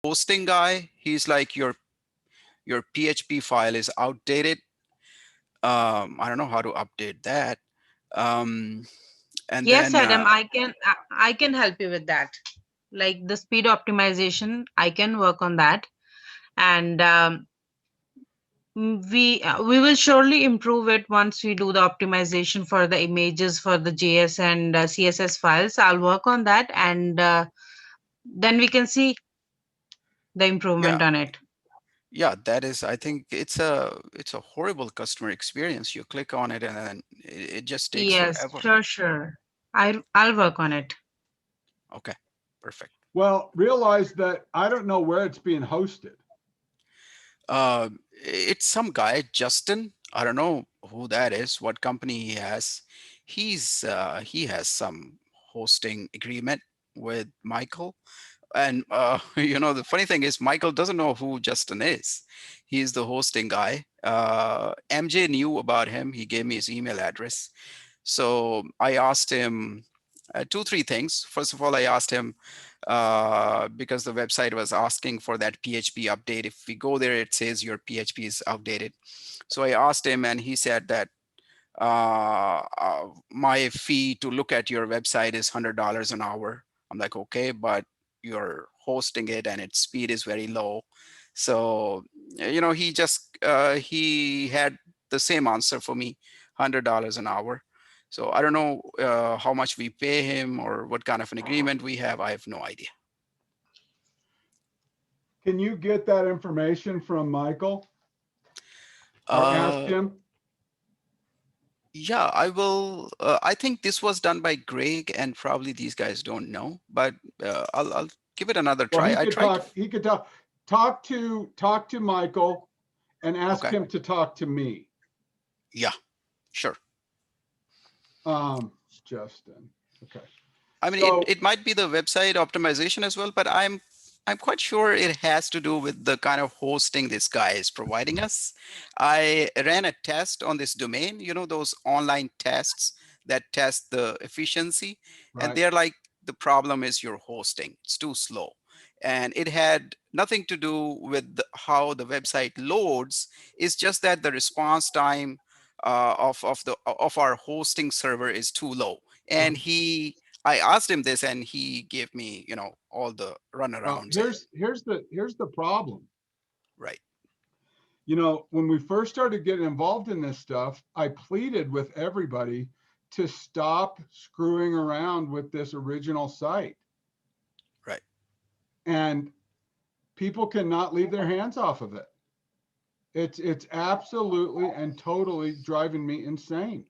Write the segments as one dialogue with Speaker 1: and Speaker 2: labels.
Speaker 1: hosting guy, he's like your PHP file is outdated. I don't know how to update that. Um, and
Speaker 2: Yes,
Speaker 1: then
Speaker 2: Adam, I can help you with that. Like the speed optimization, I can work on that, and we will surely improve it once we do the optimization for the images for the JS and CSS files. I'll work on that, and then we can see the
Speaker 1: yeah,
Speaker 2: improvement on it.
Speaker 1: yeah, that is. I think it's a horrible customer experience. You click on it and then it just takes
Speaker 2: Yes,
Speaker 1: forever.
Speaker 2: sure, sure. I'll work on it.
Speaker 1: Okay, perfect.
Speaker 3: Well, realize that I don't know where it's being hosted.
Speaker 1: It's some guy, Justin. I don't know who that is, what company he has. He has some hosting agreement with Michael. And the funny thing is, Michael doesn't know who Justin is. He's the hosting guy. MJ knew about him. He gave me his email address. So I asked him two, three things. First of all, I asked him because the website was asking for that PHP update. If we go there, it says your PHP is outdated. So I asked him, and he said that my fee to look at your website is $100 an hour. I'm like, okay, but you're hosting it and its speed is very low. So, he had the same answer for me, $100 an hour. So I don't know how much we pay him or what kind of an agreement we have. I have no idea.
Speaker 3: Can you get that information from Michael or ask
Speaker 1: Uh,
Speaker 3: him?
Speaker 1: yeah, I will. I think this was done by Greg, and probably these guys don't know, but I'll give it another
Speaker 3: Well,
Speaker 1: try. I tried to.
Speaker 3: he could talk to Michael and ask
Speaker 1: Okay.
Speaker 3: him to talk to me.
Speaker 1: Yeah, sure.
Speaker 3: Um, Justin. Okay.
Speaker 1: I mean, it,
Speaker 3: So,
Speaker 1: it might be the website optimization as well, but I'm quite sure it has to do with the kind of hosting this guy is providing us. I ran a test on this domain, those online tests that test the efficiency, and
Speaker 3: right.
Speaker 1: they're like, the problem is your hosting. It's too slow. And it had nothing to do with how the website loads. It's just that the response time of our hosting server is too low. And I asked him this, and he gave me, all the
Speaker 3: Well,
Speaker 1: runarounds and
Speaker 3: here's the problem.
Speaker 1: right,
Speaker 3: You know, when we first started getting involved in this stuff, I pleaded with everybody to stop screwing around with this original site.
Speaker 1: right,
Speaker 3: And people cannot leave their hands off of it. It's absolutely and totally driving me insane.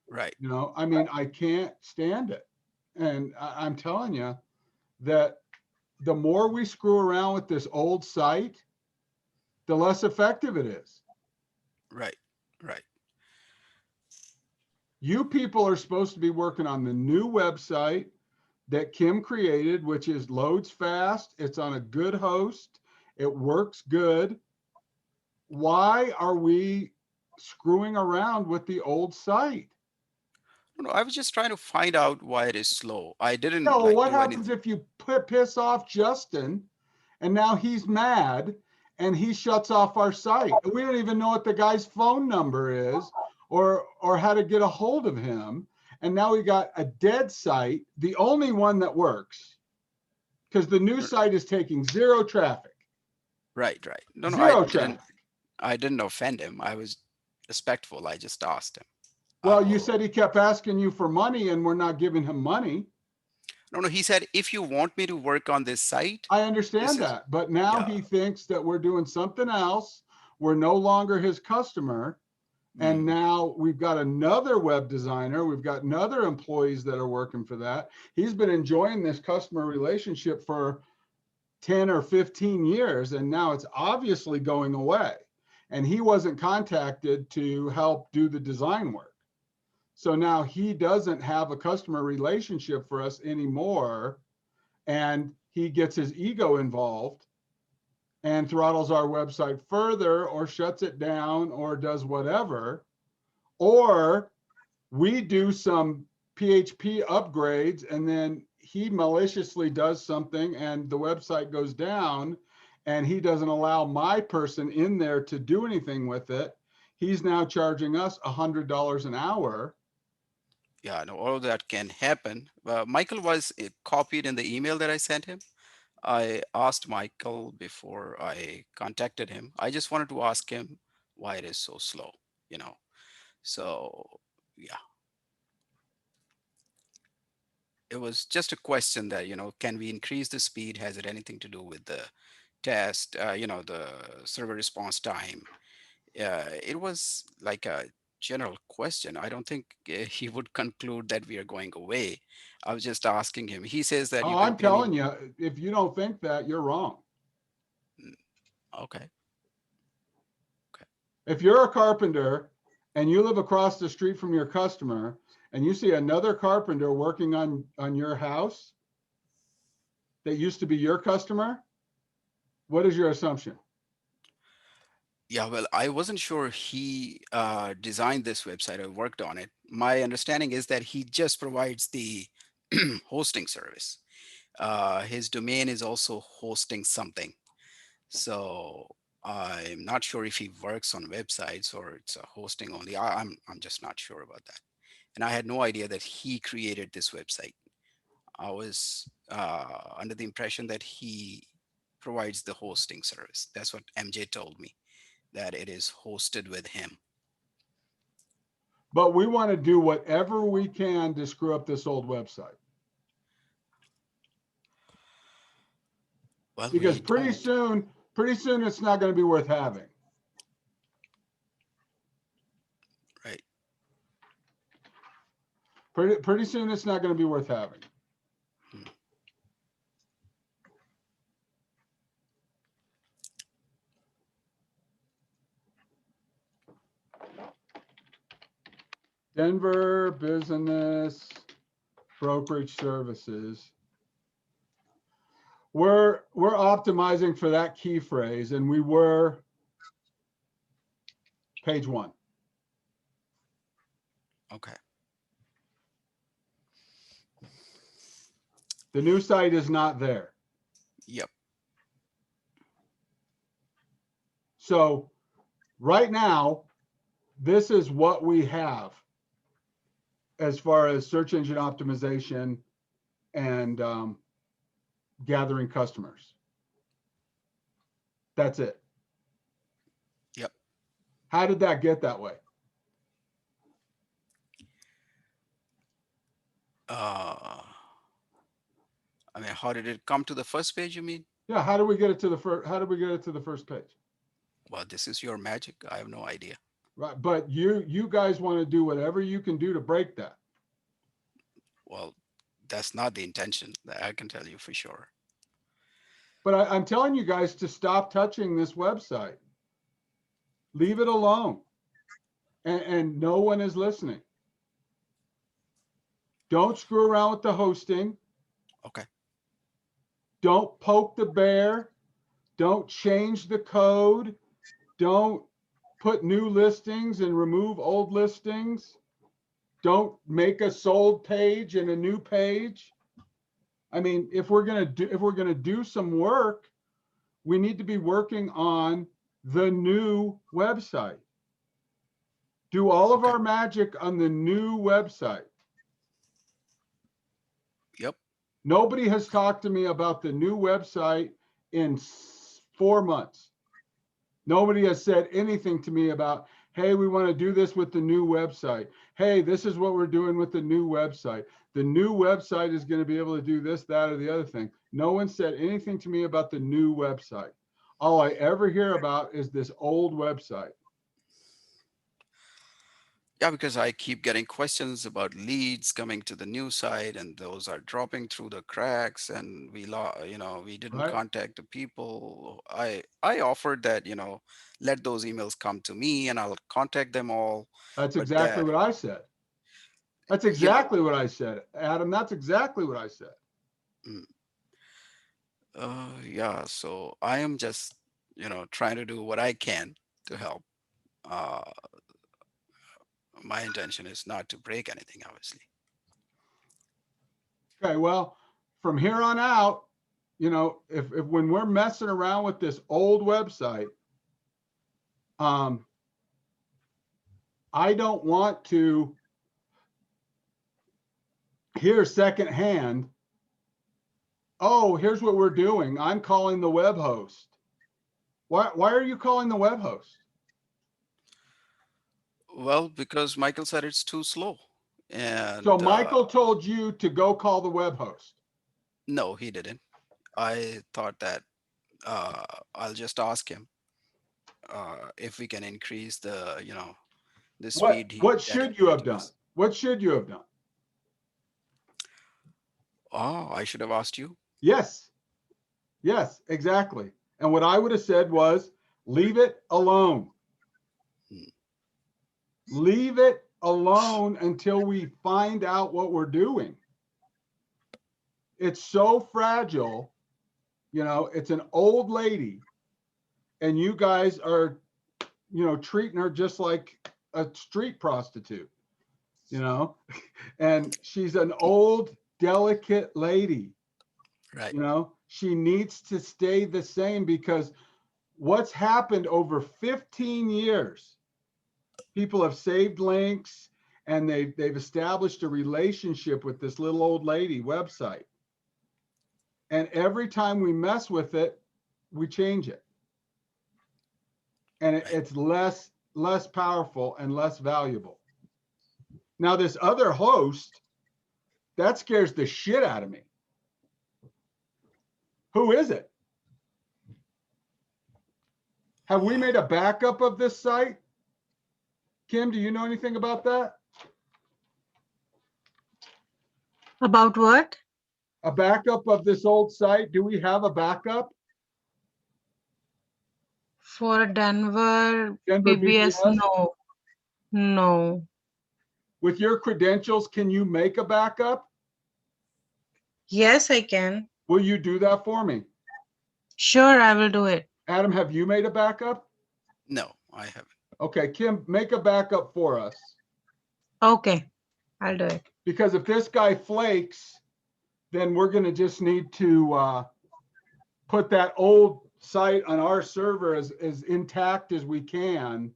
Speaker 1: right,
Speaker 3: You know, I mean, I can't stand it. And I'm telling you that the more we screw around with this old site, the less effective it is.
Speaker 1: right, right,
Speaker 3: You people are supposed to be working on the new website that Kim created, which is loads fast. It's on a good host. It works good. Why are we screwing around with the old site?
Speaker 1: no, I was just trying to find out why it is slow. I
Speaker 3: Yeah,
Speaker 1: didn't
Speaker 3: well,
Speaker 1: like
Speaker 3: what
Speaker 1: do
Speaker 3: happens
Speaker 1: anything.
Speaker 3: if you piss off Justin and now he's mad and he shuts off our site? We don't even know what the guy's phone number is or how to get a hold of him. And now we got a dead site, the only one that works, because the new site is taking zero traffic.
Speaker 1: Right, right. No, no, i
Speaker 3: Zero
Speaker 1: didn't
Speaker 3: traffic.
Speaker 1: i didn't offend him. I was respectful. I just asked him. I
Speaker 3: Well, you
Speaker 1: will.
Speaker 3: said he kept asking you for money and we're not giving him money.
Speaker 1: No, no, he said, if you want me to work on this site,
Speaker 3: I
Speaker 1: this
Speaker 3: understand
Speaker 1: is.
Speaker 3: that. But now
Speaker 1: Yeah.
Speaker 3: he thinks that we're doing something else. We're no longer his customer. And
Speaker 1: Mm,
Speaker 3: now we've got another web designer. We've got another employees that are working for that. He's been enjoying this customer relationship for 10 or 15 years, and now it's obviously going away. And he wasn't contacted to help do the design work. So now he doesn't have a customer relationship for us anymore. And he gets his ego involved and throttles our website further or shuts it down or does whatever. Or we do some PHP upgrades and then he maliciously does something and the website goes down and he doesn't allow my person in there to do anything with it, he's now charging us $100 an hour.
Speaker 1: Yeah, no, all of that can happen. Michael was copied in the email that I sent him. I asked Michael before I contacted him. I just wanted to ask him why it is so slow, you know. So, yeah, it was just a question that, can we increase the speed? Has it anything to do with the test, the server response time? It was like a general question. I don't think he would conclude that we are going away. I was just asking him. He says that you
Speaker 3: Oh,
Speaker 1: can
Speaker 3: I'm
Speaker 1: pay me.
Speaker 3: telling you, if you don't think that, you're wrong.
Speaker 1: Mm, okay, okay,
Speaker 3: If you're a carpenter and you live across the street from your customer and you see another carpenter working on your house that used to be your customer, what is your assumption?
Speaker 1: yeah. Well, I wasn't sure he designed this website or worked on it. My understanding is that he just provides the hosting service. His domain is also hosting something. So I'm not sure if he works on websites or it's a hosting only. I'm just not sure about that. And I had no idea that he created this website. I was under the impression that he provides the hosting service. That's what MJ told me, that it is hosted with him.
Speaker 3: But we want to do whatever we can to screw up this old website
Speaker 1: Well,
Speaker 3: because
Speaker 1: we don't.
Speaker 3: pretty soon it's not going to be worth having.
Speaker 1: Right.
Speaker 3: Pretty soon it's not going to be worth having.
Speaker 1: Hmm.
Speaker 3: Denver Business Brokerage Services. We're optimizing for that key phrase, and we were page one.
Speaker 1: Okay.
Speaker 3: The new site is not there.
Speaker 1: Yep.
Speaker 3: So right now, this is what we have as far as search engine optimization and gathering customers. That's it.
Speaker 1: Yep.
Speaker 3: How did that get that way?
Speaker 1: Uh, I mean, how did it come to the first page, you mean?
Speaker 3: Yeah, how did we get it to the first? How did we get it to the first page?
Speaker 1: Well, this is your magic. I have no idea.
Speaker 3: Right, but you guys want to do whatever you can do to break that.
Speaker 1: Well, that's not the intention. That I can tell you for sure.
Speaker 3: But I'm telling you guys to stop touching this website. Leave it alone. And no one is listening. Don't screw around with the hosting.
Speaker 1: Okay.
Speaker 3: Don't poke the bear. Don't change the code. Don't put new listings and remove old listings. Don't make a sold page and a new page. I mean, if we're gonna do some work, we need to be working on the new website. Do all of
Speaker 1: Okay.
Speaker 3: our magic on the new website.
Speaker 1: Yep.
Speaker 3: Nobody has talked to me about the new website in 4 months. Nobody has said anything to me about, hey, we want to do this with the new website. Hey, this is what we're doing with the new website. The new website is going to be able to do this, that, or the other thing. No one said anything to me about the new website. All I ever hear about is this old website.
Speaker 1: Yeah, because I keep getting questions about leads coming to the new site, and those are dropping through the cracks, and we didn't
Speaker 3: Right?
Speaker 1: contact the people. I offered that, let those emails come to me, and I'll contact them all.
Speaker 3: That's
Speaker 1: But
Speaker 3: exactly
Speaker 1: that,
Speaker 3: what I said. That's
Speaker 1: you know,
Speaker 3: exactly what I said, Adam. That's exactly what I said.
Speaker 1: mm, yeah. So I am just, trying to do what I can to help. Uh, my intention is not to break anything, obviously.
Speaker 3: Okay, well, from here on out, if when we're messing around with this old website, I don't want to hear secondhand, oh, here's what we're doing. I'm calling the web host. Why are you calling the web host?
Speaker 1: Well, because Michael said it's too slow.
Speaker 3: So
Speaker 1: And
Speaker 3: Michael told you to go call the web host.
Speaker 1: no, he didn't. I thought that I'll just ask him if we can increase the speed
Speaker 3: What
Speaker 1: that
Speaker 3: should
Speaker 1: he
Speaker 3: you have
Speaker 1: gives
Speaker 3: done?
Speaker 1: us.
Speaker 3: What should you have done?
Speaker 1: Oh, I should have asked you.
Speaker 3: Yes. Yes, exactly. And what I would have said was leave it alone.
Speaker 1: Hmm.
Speaker 3: Leave it alone until we find out what we're doing. It's so fragile. It's an old lady, and you guys are, treating her just like a street prostitute, you know, and she's an old, delicate lady.
Speaker 1: Right.
Speaker 3: She needs to stay the same because what's happened over 15 years, people have saved links and they've established a relationship with this little old lady website. And every time we mess with it, we change it. And
Speaker 1: Right.
Speaker 3: it's less powerful and less valuable. Now, this other host, that scares the shit out of me. Who is it? Have we made a backup of this site? Kim, do you know anything about that?
Speaker 2: About what?
Speaker 3: A backup of this old site? Do we have a backup?
Speaker 2: For Denver
Speaker 3: Denver
Speaker 2: BBS?
Speaker 3: BBS?
Speaker 2: No, no.
Speaker 3: With your credentials, can you make a backup?
Speaker 2: Yes, I can.
Speaker 3: Will you do that for me?
Speaker 2: Sure, I will do it.
Speaker 3: Adam, have you made a backup?
Speaker 1: No, I haven't.
Speaker 3: Okay, Kim, make a backup for us.
Speaker 2: Okay, I'll do it.
Speaker 3: Because if this guy flakes, then we're going to just need to put that old site on our server as intact as we can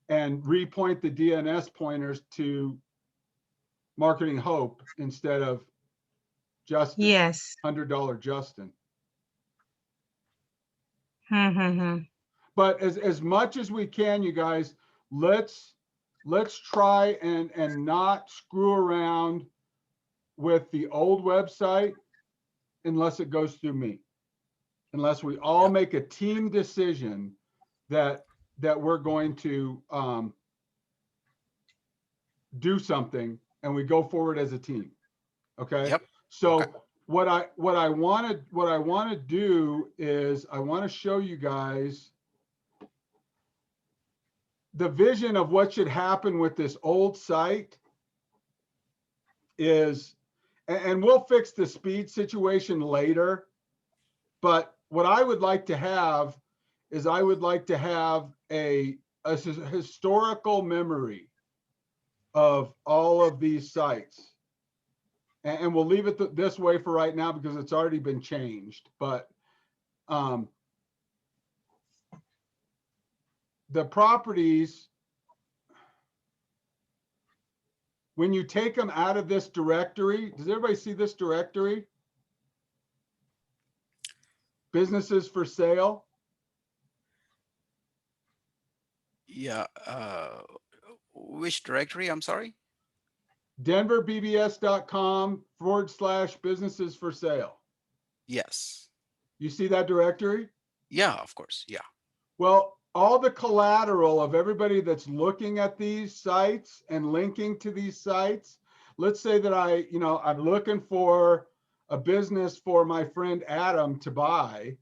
Speaker 3: and repoint the DNS pointers to Marketing Hope instead of Justin,
Speaker 2: Yes.
Speaker 3: $100 Justin.
Speaker 2: Hmm.
Speaker 3: But as much as we can, you guys, let's try and not screw around with the old website unless it goes through me. Unless we all
Speaker 1: Yep.
Speaker 3: make a team decision that we're going to do something and we go forward as a team. Okay.
Speaker 1: Yep. Okay.
Speaker 3: So what I want to do is I want to show you guys the vision of what should happen with this old site is, and we'll fix the speed situation later. But what I would like to have is I would like to have a historical memory of all of these sites. And we'll leave it this way for right now because it's already been changed. But the properties, when you take them out of this directory, does everybody see this directory? Businesses for sale.
Speaker 1: Yeah. Which directory? I'm sorry.
Speaker 3: denverbbs.com/businesses for sale.
Speaker 1: Yes.
Speaker 3: You see that directory?
Speaker 1: Yeah, of course. Yeah.
Speaker 3: Well, all the collateral of everybody that's looking at these sites and linking to these sites, let's say that I'm looking for a business for my friend Adam to buy.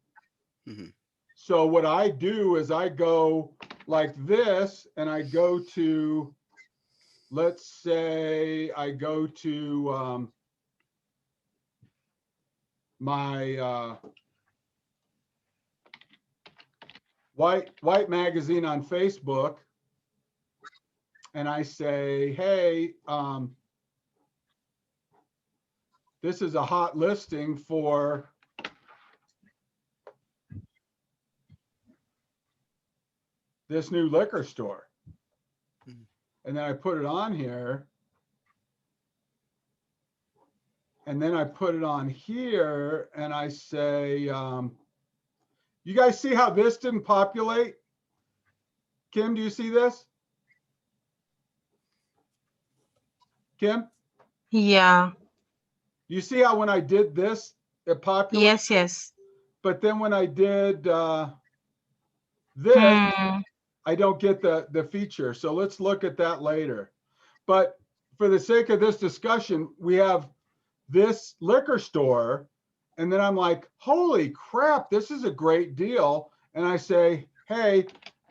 Speaker 1: Hmm.
Speaker 3: So what I do is I go like this and I go to, let's say I go to my white magazine on Facebook, and I say, hey, this is a hot listing for this new liquor store. And then I put it on here. And then I put it on here and I say, you guys see how this didn't populate? Kim, do you see this? Kim?
Speaker 2: Yeah.
Speaker 3: You see how when I did this, it populated?
Speaker 2: Yes, yes.
Speaker 3: But then when I did this, I don't get the feature. So let's look at that later. But for the sake of this discussion, we have this liquor store. And then I'm like, holy crap, this is a great deal. And I say, hey,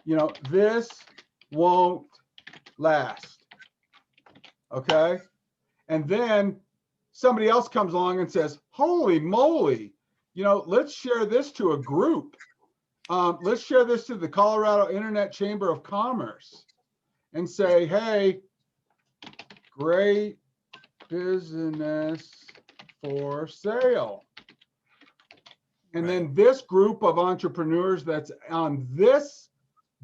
Speaker 3: you know, this won't last. Okay. And then somebody else comes along and says, holy moly, you know, let's share this to a group. Let's share this to the Colorado Internet Chamber of Commerce and say, hey, great business for sale. And then this group of entrepreneurs that's on this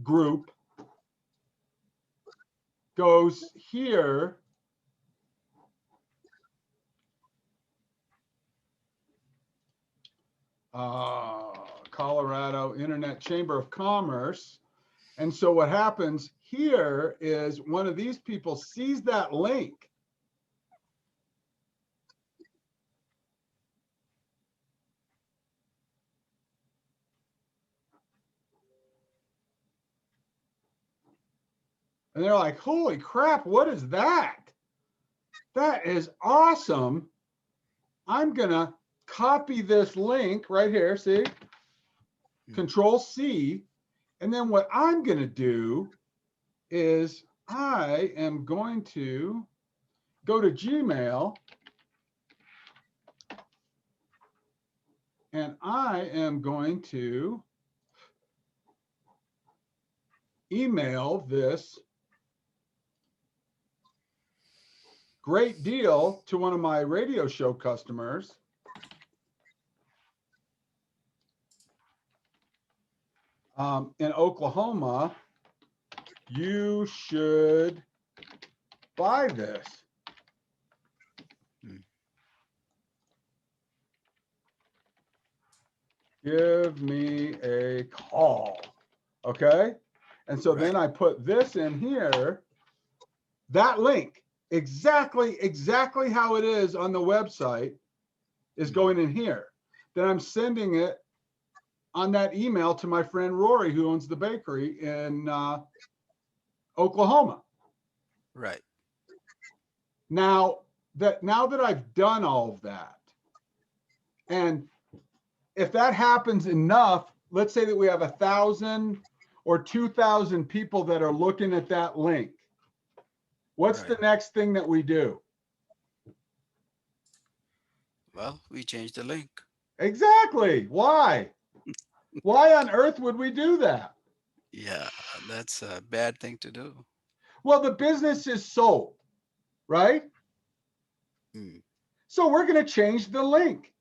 Speaker 3: group goes here. Colorado Internet Chamber of Commerce. And so what happens here is one of these people sees that link. And they're like, holy crap, what is that? That is awesome. I'm going to copy this link right here, see? Control C. And then what I'm going to do is I am going to go to Gmail and I am going to email this great deal to one of my radio show customers. In Oklahoma, you should buy this. Give me a call. Okay. And so then I put this in here, that link, exactly how it is on the website is going in here. Then I'm sending it on that email to my friend Rory, who owns the bakery in Oklahoma.
Speaker 1: Right.
Speaker 3: Now that I've done all of that, and if that happens enough, let's say that we have 1,000 or 2,000 people that are looking at that link. What's the next thing that we do?
Speaker 1: Well, we change the link.
Speaker 3: Exactly. Why? Why on earth would we do that?
Speaker 1: Yeah, that's a bad thing to do.
Speaker 3: Well, the business is sold, right? So we're going to change the link.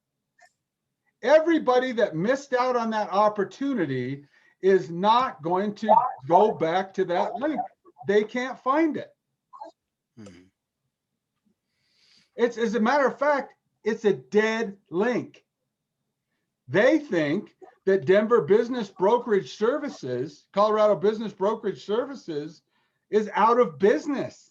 Speaker 3: Everybody that missed out on that opportunity is not going to go back to that link. They can't find it. It's, as a matter of fact, it's a dead link. They think that Denver Business Brokerage Services, Colorado Business Brokerage Services, is out of business.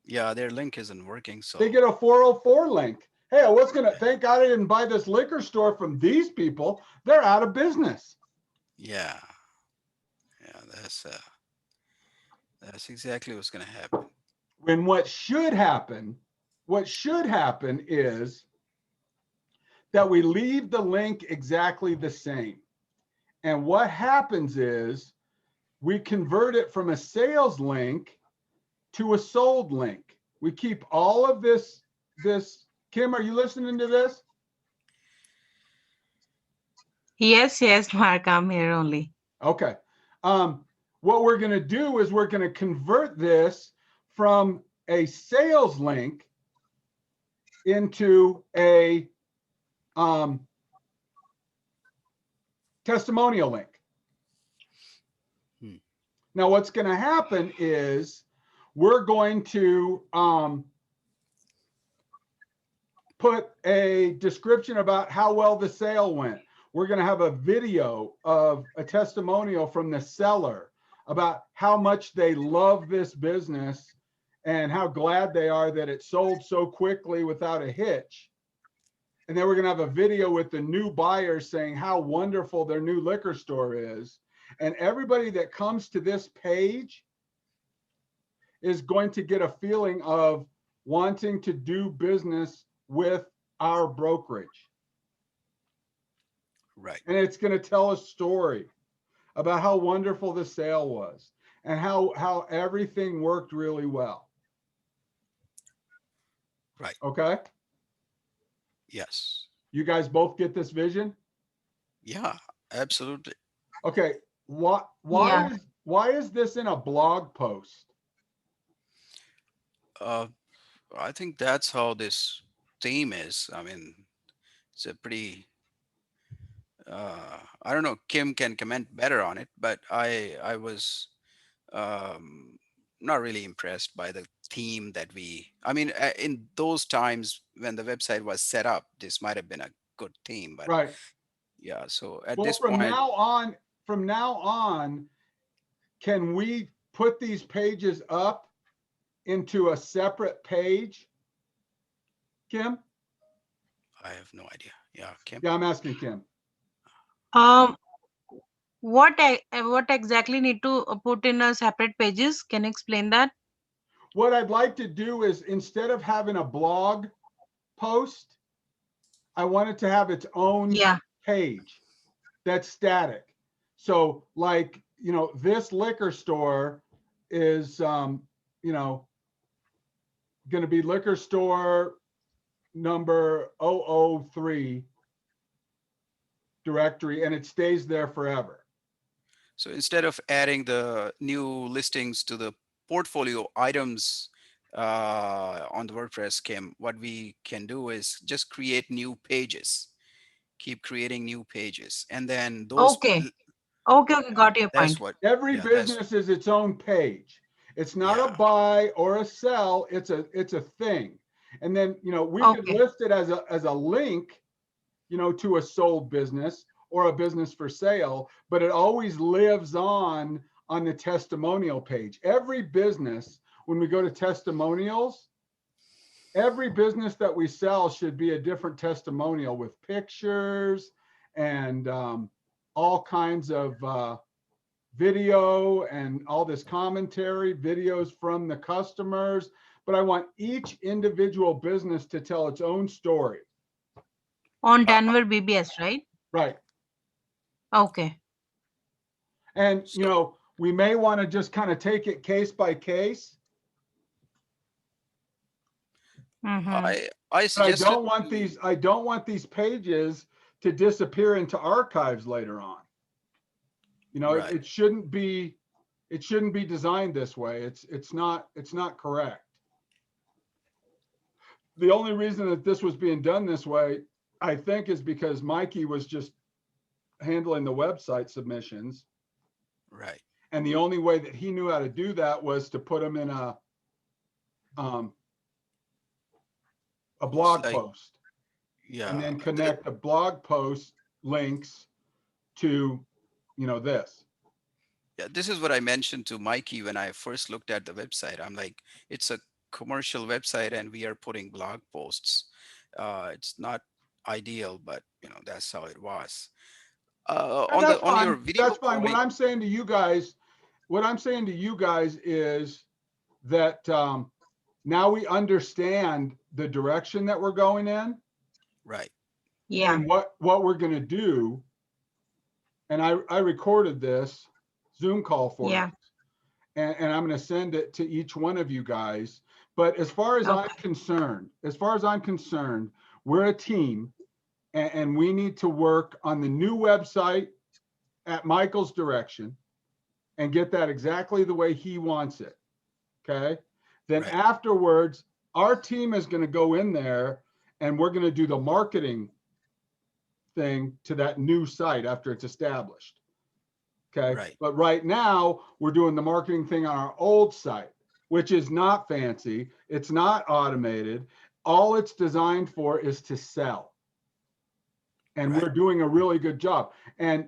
Speaker 1: Yeah, their link isn't working. So
Speaker 3: they get a 404 link. Hey, I was gonna, thank God I didn't buy this liquor store from these people. They're out of business.
Speaker 1: Yeah, that's exactly what's gonna happen.
Speaker 3: When what should happen is that we leave the link exactly the same. And what happens is we convert it from a sales link to a sold link. We keep all of this. Kim, are you listening to this?
Speaker 2: Yes, Mark, I'm here only.
Speaker 3: Okay. What we're going to do is we're going to convert this from a sales link into a testimonial link.
Speaker 1: Hmm.
Speaker 3: Now, what's going to happen is we're going to put a description about how well the sale went. We're going to have a video of a testimonial from the seller about how much they love this business and how glad they are that it sold so quickly without a hitch. And then we're going to have a video with the new buyers saying how wonderful their new liquor store is. And everybody that comes to this page is going to get a feeling of wanting to do business with our brokerage.
Speaker 1: Right.
Speaker 3: And it's going to tell a story about how wonderful the sale was and how everything worked really well.
Speaker 1: Right.
Speaker 3: Okay?
Speaker 1: Yes.
Speaker 3: You guys both get this vision?
Speaker 1: Yeah, absolutely.
Speaker 3: Okay.
Speaker 2: Yeah.
Speaker 3: Why is this in a blog post?
Speaker 1: Uh, I think that's how this theme is. I mean, it's a pretty, I don't know, Kim can comment better on it, but I was um, not really impressed by the theme that I mean, in those times when the website was set up, this might have been a good theme, but
Speaker 3: Right.
Speaker 1: yeah, so at
Speaker 3: Well,
Speaker 1: this point,
Speaker 3: from now on, can we put these pages up into a separate page, Kim?
Speaker 1: I have no idea. Yeah, Kim.
Speaker 3: Yeah, I'm asking Kim.
Speaker 2: Um, what exactly need to put in a separate pages? Can you explain that?
Speaker 3: What I'd like to do is instead of having a blog post, I want it to have its own
Speaker 2: Yeah.
Speaker 3: page that's static. So like, this liquor store is, going to be liquor store number 003 directory, and it stays there forever.
Speaker 1: So instead of adding the new listings to the portfolio items on the WordPress, Kim, what we can do is just create new pages, keep creating new pages, and then
Speaker 2: Okay. Okay. Okay. Got your
Speaker 1: that's
Speaker 2: point.
Speaker 1: what,
Speaker 3: Every
Speaker 1: yeah, that's
Speaker 3: business is its own page. It's not a
Speaker 1: yeah,
Speaker 3: buy or a sell, it's a thing. And then, we could
Speaker 2: Okay.
Speaker 3: list it as a link, to a sold business or a business for sale, but it always lives on the testimonial page. Every business, when we go to testimonials, every business that we sell should be a different testimonial with pictures and all kinds of video and all this commentary, videos from the customers. But I want each individual business to tell its own story.
Speaker 2: On
Speaker 1: uh,
Speaker 2: Denver BBS, right?
Speaker 3: Right.
Speaker 2: Okay.
Speaker 3: And,
Speaker 1: so
Speaker 3: we may want to just kind of take it case by case.
Speaker 2: Mm-hmm.
Speaker 1: I
Speaker 3: But
Speaker 1: suggested
Speaker 3: I don't want these pages to disappear into archives later on.
Speaker 1: right,
Speaker 3: It shouldn't be designed this way. It's not correct. The only reason that this was being done this way, I think, is because Mikey was just handling the website submissions.
Speaker 1: right.
Speaker 3: And the only way that he knew how to do that was to put them in a
Speaker 1: It's
Speaker 3: blog
Speaker 1: like,
Speaker 3: post and
Speaker 1: yeah,
Speaker 3: then connect the blog post links to, this.
Speaker 1: yeah, this is what I mentioned to Mikey when I first looked at the website. I'm like, it's a commercial website and we are putting blog posts. It's not ideal, but that's how it was.
Speaker 3: And
Speaker 1: On the on your
Speaker 3: That's
Speaker 1: video
Speaker 3: fine.
Speaker 1: point,
Speaker 3: What I'm saying to you guys is that now we understand the direction that we're going in
Speaker 1: right,
Speaker 2: Yeah.
Speaker 3: and what we're going to do. And I recorded this Zoom call for
Speaker 2: Yeah.
Speaker 3: us, and I'm going to send it to each one of you guys. But as far as I'm
Speaker 2: Okay.
Speaker 3: concerned, we're a team, and we need to work on the new website at Michael's direction and get that exactly the way he wants it. Okay. Then
Speaker 1: right,
Speaker 3: afterwards, our team is going to go in there and we're going to do the marketing thing to that new site after it's established. Okay.
Speaker 1: Right.
Speaker 3: But right now we're doing the marketing thing on our old site, which is not fancy. It's not automated. All it's designed for is to sell. And
Speaker 1: Right.
Speaker 3: we're doing a really good job. And,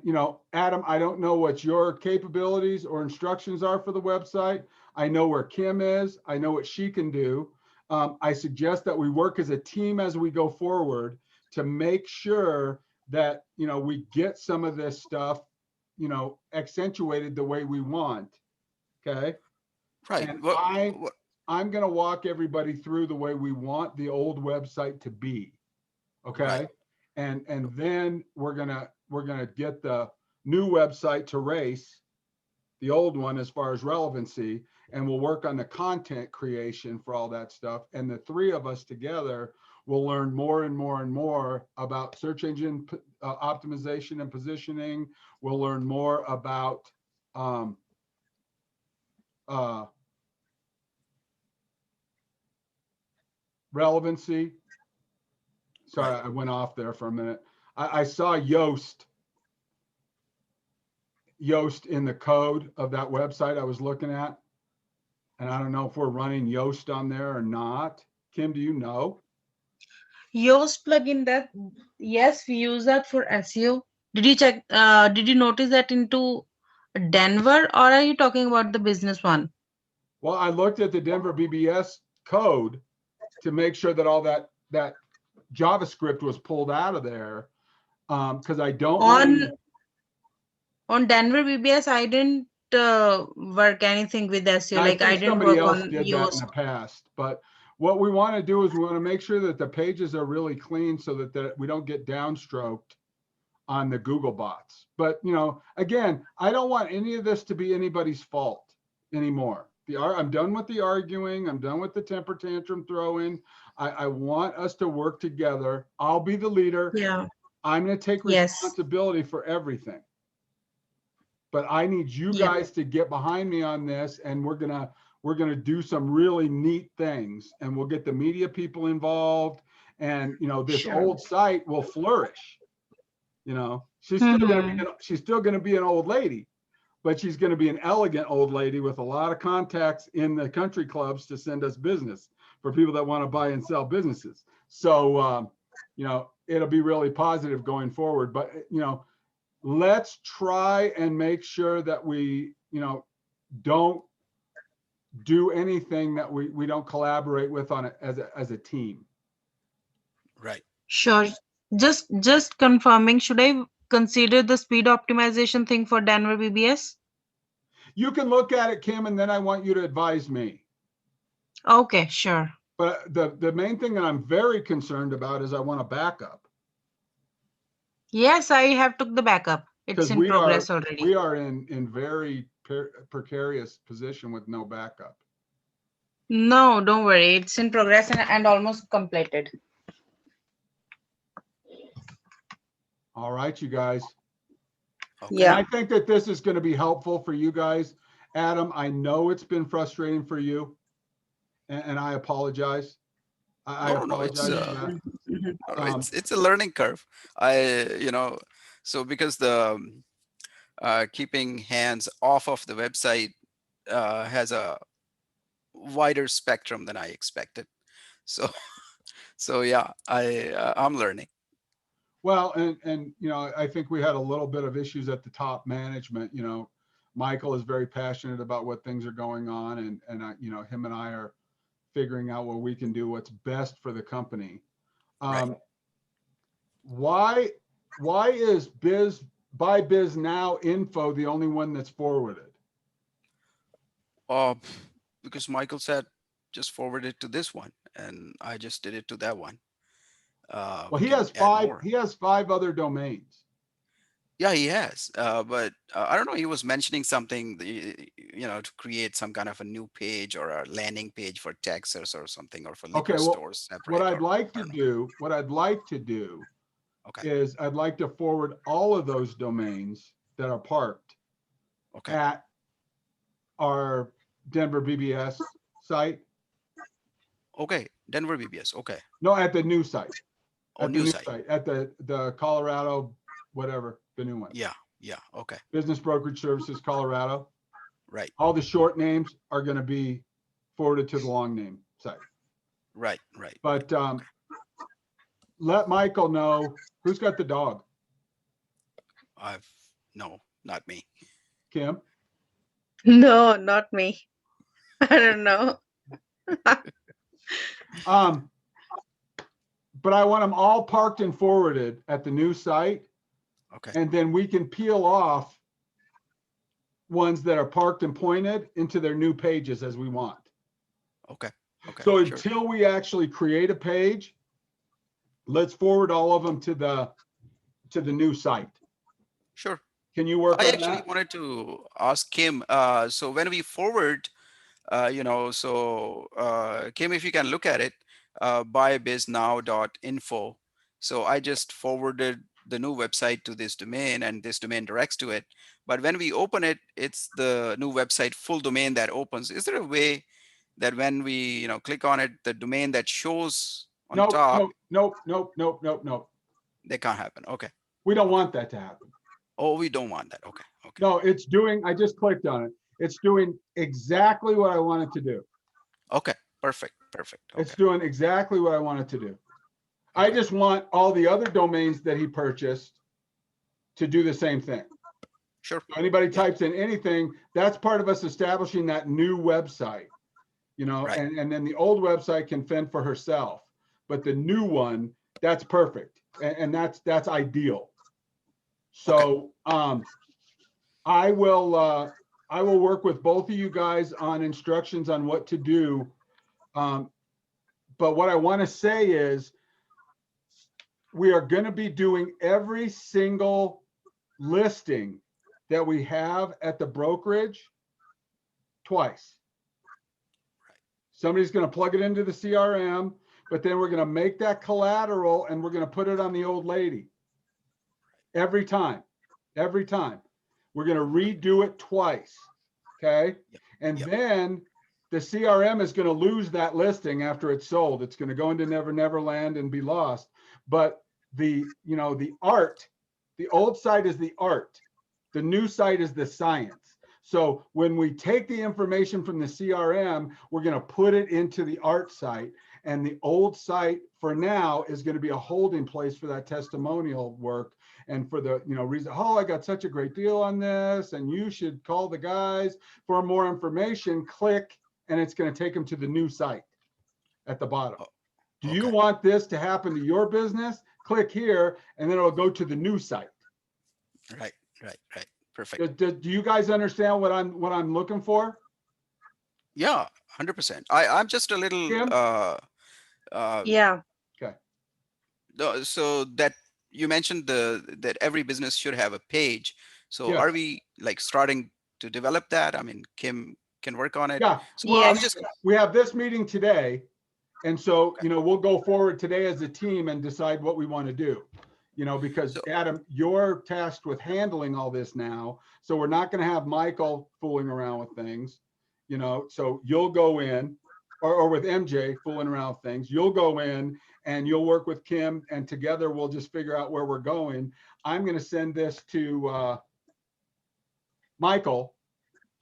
Speaker 3: Adam, I don't know what your capabilities or instructions are for the website. I know where Kim is. I know what she can do. I suggest that we work as a team as we go forward to make sure that, we get some of this stuff, accentuated the way we want. Okay.
Speaker 1: Right.
Speaker 3: And
Speaker 1: What,
Speaker 3: I'm going to walk everybody through the way we want the old website to be.
Speaker 1: right.
Speaker 3: Okay. And then we're gonna get the new website to race the old one as far as relevancy, and we'll work on the content creation for all that stuff. And the three of us together will learn more and more and more about search engine optimization and positioning. We'll learn more about uh, relevancy. Sorry,
Speaker 1: Right.
Speaker 3: I went off there for a minute. I saw Yoast in the code of that website I was looking at. And I don't know if we're running Yoast on there or not. Kim, do you know?
Speaker 2: Yoast plugin, that yes, we use that for SEO. Did you check? Did you notice that into Denver, or are you talking about the business one?
Speaker 3: Well, I looked at the Denver BBS code to make sure that all that JavaScript was pulled out of there, because I don't want
Speaker 2: On
Speaker 3: to.
Speaker 2: Denver BBS, I didn't work anything with SEO.
Speaker 3: I
Speaker 2: Like I
Speaker 3: think
Speaker 2: didn't
Speaker 3: somebody
Speaker 2: work
Speaker 3: else
Speaker 2: on
Speaker 3: did that in
Speaker 2: Yoast.
Speaker 3: the past, but what we want to do is we want to make sure that the pages are really clean so that we don't get downstroked on the Google bots. But again, I don't want any of this to be anybody's fault anymore. I'm done with the arguing. I'm done with the temper tantrum throwing. I want us to work together. I'll be the leader.
Speaker 2: Yeah.
Speaker 3: I'm going to take
Speaker 2: Yes.
Speaker 3: responsibility for everything. But I need you
Speaker 2: Yep.
Speaker 3: guys to get behind me on this, and we're gonna do some really neat things, and we'll get the media people involved, and this
Speaker 2: Sure.
Speaker 3: old site will flourish. She's
Speaker 2: Mm-hmm.
Speaker 3: still gonna be an old lady, but she's gonna be an elegant old lady with a lot of contacts in the country clubs to send us business for people that want to buy and sell businesses. So it'll be really positive going forward. But let's try and make sure that we don't do anything that we don't collaborate with on it as a team.
Speaker 1: Right.
Speaker 2: Sure. Just confirming, should I consider the speed optimization thing for Denver BBS?
Speaker 3: You can look at it, Kim, and then I want you to advise me.
Speaker 2: Okay, sure.
Speaker 3: But the main thing that I'm very concerned about is I want a backup,
Speaker 2: Yes, I have took the backup. It's
Speaker 3: because
Speaker 2: in
Speaker 3: we are
Speaker 2: progress already.
Speaker 3: in very precarious position with no backup.
Speaker 2: No, don't worry. It's in progress and almost completed.
Speaker 3: All right, you guys.
Speaker 1: Okay.
Speaker 3: And
Speaker 2: Yeah.
Speaker 3: I think that this is going to be helpful for you guys. Adam, I know it's been frustrating for you, and I apologize. I
Speaker 1: No, no, no. It's
Speaker 3: apologize for that.
Speaker 1: no, no, it's a learning curve. So because the keeping hands off of the website has a wider spectrum than I expected. So so yeah, I'm learning.
Speaker 3: Well, and I think we had a little bit of issues at the top management. Michael is very passionate about what things are going on, and him and I are figuring out what we can do, what's best for the company.
Speaker 1: Right.
Speaker 3: Why is by biz now info the only one that's forwarded?
Speaker 1: Uh, because Michael said just forward it to this one, and I just did it to that one.
Speaker 3: Well,
Speaker 1: We can add more.
Speaker 3: he has 5 other domains.
Speaker 1: Yeah, he has. But I don't know. He was mentioning something, to create some kind of a new page or a landing page for Texas or something, or for liquor
Speaker 3: Okay, well,
Speaker 1: stores separate, or I don't know.
Speaker 3: what I'd like to do
Speaker 1: Okay.
Speaker 3: is I'd like to forward all of those domains that are parked
Speaker 1: Okay.
Speaker 3: at our Denver BBS site.
Speaker 1: Okay, Denver BBS. Okay.
Speaker 3: No, at the new site,
Speaker 1: Oh, new site.
Speaker 3: at the Colorado, whatever, the new one.
Speaker 1: Yeah, yeah. Okay,
Speaker 3: Business Brokerage Services, Colorado.
Speaker 1: right,
Speaker 3: All the short names are going to be forwarded to the long name site.
Speaker 1: right, right, right.
Speaker 3: But
Speaker 1: Okay.
Speaker 3: let Michael know who's got the dog.
Speaker 1: I've no, not me.
Speaker 3: Kim.
Speaker 2: No, not me. I don't know.
Speaker 3: Um, but I want them all parked and forwarded at the new site,
Speaker 1: Okay,
Speaker 3: and then we can peel off ones that are parked and pointed into their new pages as we want.
Speaker 1: okay, okay.
Speaker 3: So
Speaker 1: Sure,
Speaker 3: until we actually create a page, let's forward all of them to the new site.
Speaker 1: sure.
Speaker 3: Can you work
Speaker 1: I
Speaker 3: on
Speaker 1: actually
Speaker 3: that?
Speaker 1: wanted to ask Kim. So when we forward, Kim, if you can look at it, buybiznow.info. So I just forwarded the new website to this domain, and this domain directs to it. But when we open it, it's the new website full domain that opens. Is there a way that when we, click on it, the domain that shows on
Speaker 3: Nope,
Speaker 1: top,
Speaker 3: nope, nope, nope, nope, nope, nope.
Speaker 1: they can't happen? Okay,
Speaker 3: We don't
Speaker 1: okay.
Speaker 3: want that to happen.
Speaker 1: Oh, we don't want that. Okay, okay,
Speaker 3: No, it's doing, I just clicked on it. It's doing exactly what I want it to do.
Speaker 1: okay. Perfect, perfect.
Speaker 3: It's
Speaker 1: Okay,
Speaker 3: doing exactly what I want it to do. I
Speaker 1: okay.
Speaker 3: just want all the other domains that he purchased to do the same thing.
Speaker 1: Sure.
Speaker 3: So anybody
Speaker 1: Yeah.
Speaker 3: types in anything, that's part of us establishing that new website,
Speaker 1: Right.
Speaker 3: and then the old website can fend for herself. But the new one, that's perfect. And that's ideal.
Speaker 1: Okay.
Speaker 3: So I will work with both of you guys on instructions on what to do. Um, but what I want to say is we are going to be doing every single listing that we have at the brokerage twice. Somebody's going to plug it into the CRM, but then we're going to make that collateral and we're going to put it on the old lady every time. Every time. We're going to redo it twice. Okay.
Speaker 1: Yep.
Speaker 3: And
Speaker 1: Yep.
Speaker 3: then the CRM is going to lose that listing after it's sold. It's going to go into Never Never Land and be lost. But the art, the old site is the art. The new site is the science. So when we take the information from the CRM, we're going to put it into the art site. And the old site for now is going to be a holding place for that testimonial work and for the reason, oh, I got such a great deal on this and you should call the guys for more information. Click, and it's going to take them to the new site at the bottom.
Speaker 1: Oh,
Speaker 3: Do you
Speaker 1: okay.
Speaker 3: want this to happen to your business? Click here, and then it'll go to the new site.
Speaker 1: Right. Right. Right. Perfect.
Speaker 3: Do you guys understand what I'm looking for?
Speaker 1: Yeah. 100%. I'm just a little
Speaker 3: Kim?
Speaker 1: uh
Speaker 2: Yeah.
Speaker 3: Okay.
Speaker 1: so that you mentioned that every business should have a page. So
Speaker 3: Yes.
Speaker 1: are we like starting to develop that? I mean, Kim can work on it.
Speaker 3: Yeah.
Speaker 1: So
Speaker 3: Well,
Speaker 1: I'm
Speaker 2: Yes.
Speaker 1: just
Speaker 3: we have this meeting today, and so
Speaker 1: okay.
Speaker 3: we'll go forward today as a team and decide what we want to do. Because
Speaker 1: So
Speaker 3: Adam, you're tasked with handling all this now, so we're not going to have Michael fooling around with things. So you'll go in, or with MJ fooling around with things. You'll go in and you'll work with Kim, and together we'll just figure out where we're going. I'm going to send this to Michael.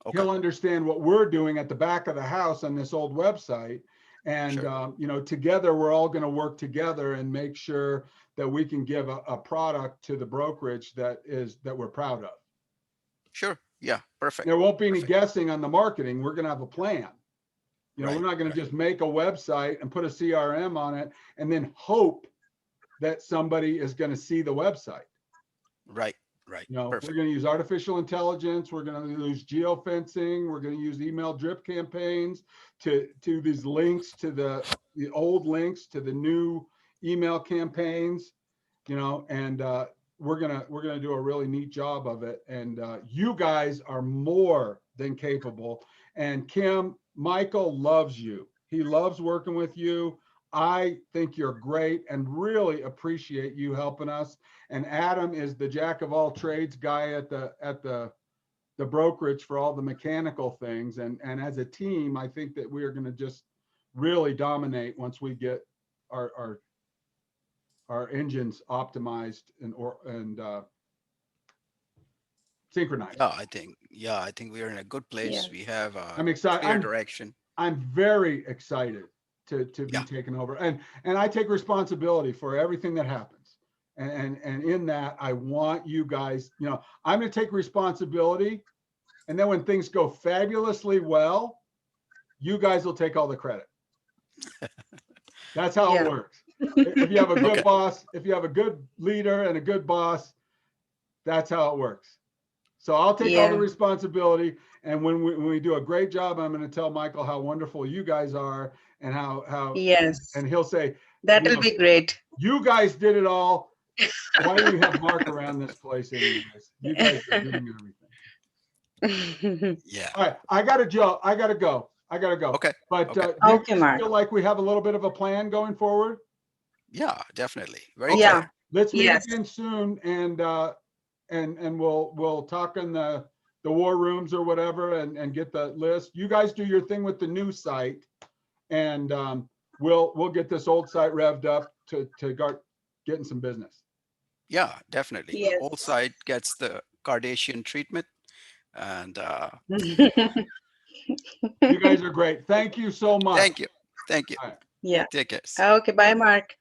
Speaker 1: okay.
Speaker 3: He'll understand what we're doing at the back of the house on this old website. And,
Speaker 1: Sure.
Speaker 3: together we're all going to work together and make sure that we can give a product to the brokerage that we're proud of.
Speaker 1: Sure. Yeah. Perfect.
Speaker 3: There won't be any
Speaker 1: Perfect.
Speaker 3: guessing on the marketing. We're going to have a plan. We're
Speaker 1: Right.
Speaker 3: not going to
Speaker 1: Right.
Speaker 3: just make a website and put a CRM on it and then hope that somebody is going to see the website.
Speaker 1: Right. Right.
Speaker 3: We're
Speaker 1: Perfect.
Speaker 3: going to use artificial intelligence. We're going to use geofencing. We're going to use email drip campaigns to these links to the old links to the new email campaigns, and we're gonna do a really neat job of it. And you guys are more than capable. And Kim, Michael loves you. He loves working with you. I think you're great and really appreciate you helping us. And Adam is the jack of all trades guy at the brokerage for all the mechanical things. And as a team, I think that we are going to just really dominate once we get our our engines optimized and synchronized.
Speaker 1: Yeah, I think we are in a good place.
Speaker 2: Yeah.
Speaker 1: We have a
Speaker 3: I'm excited.
Speaker 1: clear direction.
Speaker 3: I'm very excited to be
Speaker 1: Yeah.
Speaker 3: taken over, and I take responsibility for everything that happens. And in that, I want you guys, I'm going to take responsibility, and then when things go fabulously well, you guys will take all the credit. That's how it
Speaker 2: Yeah.
Speaker 3: works. If you have a good
Speaker 1: Okay.
Speaker 3: boss, if you have a good leader and a good boss, that's how it works. So I'll take all the
Speaker 2: Yeah.
Speaker 3: responsibility. And when we do a great job, I'm going to tell Michael how wonderful you guys are and how,
Speaker 2: Yes.
Speaker 3: and he'll say,
Speaker 2: That will be great.
Speaker 3: you guys did it all. Why do we have Mark around this place anyways? You guys are doing everything.
Speaker 1: Yeah.
Speaker 3: All right. I got to Joe. I got to go. I got to go.
Speaker 1: Okay.
Speaker 3: But
Speaker 1: Okay.
Speaker 3: do you
Speaker 2: Okay,
Speaker 3: guys
Speaker 2: Mark.
Speaker 3: feel like we have a little bit of a plan going forward?
Speaker 1: Yeah, definitely. Very
Speaker 3: Okay.
Speaker 2: Yeah.
Speaker 1: clear.
Speaker 3: Let's meet
Speaker 2: Yes.
Speaker 3: again soon, and we'll talk in the war rooms or whatever, and get the list. You guys do your thing with the new site, and we'll get this old site revved up to start getting some business.
Speaker 1: Yeah, definitely. All
Speaker 2: Yes.
Speaker 1: side gets the Kardashian treatment, and
Speaker 3: You guys are great. Thank you so much.
Speaker 1: thank you. Thank you.
Speaker 3: All right.
Speaker 2: Yeah.
Speaker 1: Take care.
Speaker 2: Okay. Bye, Mark.